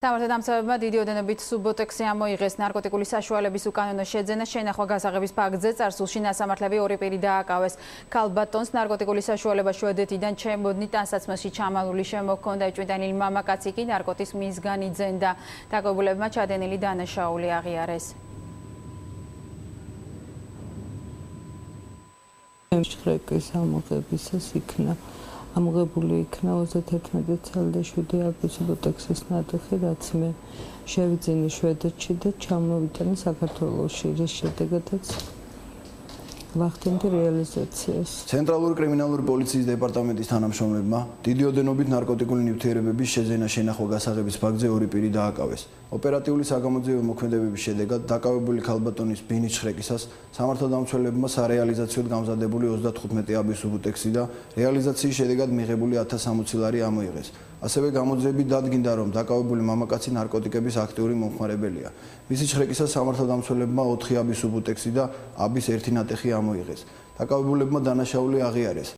დამცავებმა დიდი ოდენობით სუბოტექსი ამოიღეს. ნარკოტიკული საშუალების უკანონო შეძენა შენახვა გასაღების ფაქტზე წარსულში ნასამართლები ორი პირი დააკავეს. ქალბატონს ნარკოტიკული საშუალება შვედეთიდან ჩემბოდნი ტანსაცმელში ჩამალული შემოჰქონდა. ეჭვმიტანილი მამაკაცი კი ნარკოტის მისგან იძენდა. დაკავებულებმა ჩადენილი დანაშაული აღიარეს. შრეკის ამოღებისას იქნა ამოღებული იქნა 31 წელი და 7 აგვისტოს სუბოტექსის ნათხი, რაც მე შევიძინე შვედეთში და ჩამოვიტანე საქართველოში, რის შედეგადაც ვახდენდი რეალიზაციას. ცენტრალური კრიმინალური პოლიციის დეპარტამენტის თანამშრომლებმა დიდი ოდენობით ნარკოტიკული ნივთიერებების შეძენა შენახვა გასაღების ფაქტზე ორი პირი დააკავეს. ოპერატიული საგამოძიებო მოქმედებების შედეგად დაკავებული ქალბატონის ბინის შრეკისას სამართალდამცველებმა სარეალიზაციოდ გამზადებული 35 აბის სუბოტექსი და რეალიზაციის შედეგად მიღებული 1060 ლარი ამოიღეს. ასევე გამოძიებით დადგინდა, რომ დაკავებული მამაკაცი ნარკოტიკების აქტიური მომხმარებელია. მისი შრეკისას სამართალდამცველებმა 4 აბის სუბოტექსი და აბის 1 ნატეხი ამოიღეს. დაკავებულებმა დანაშაული აღიარეს.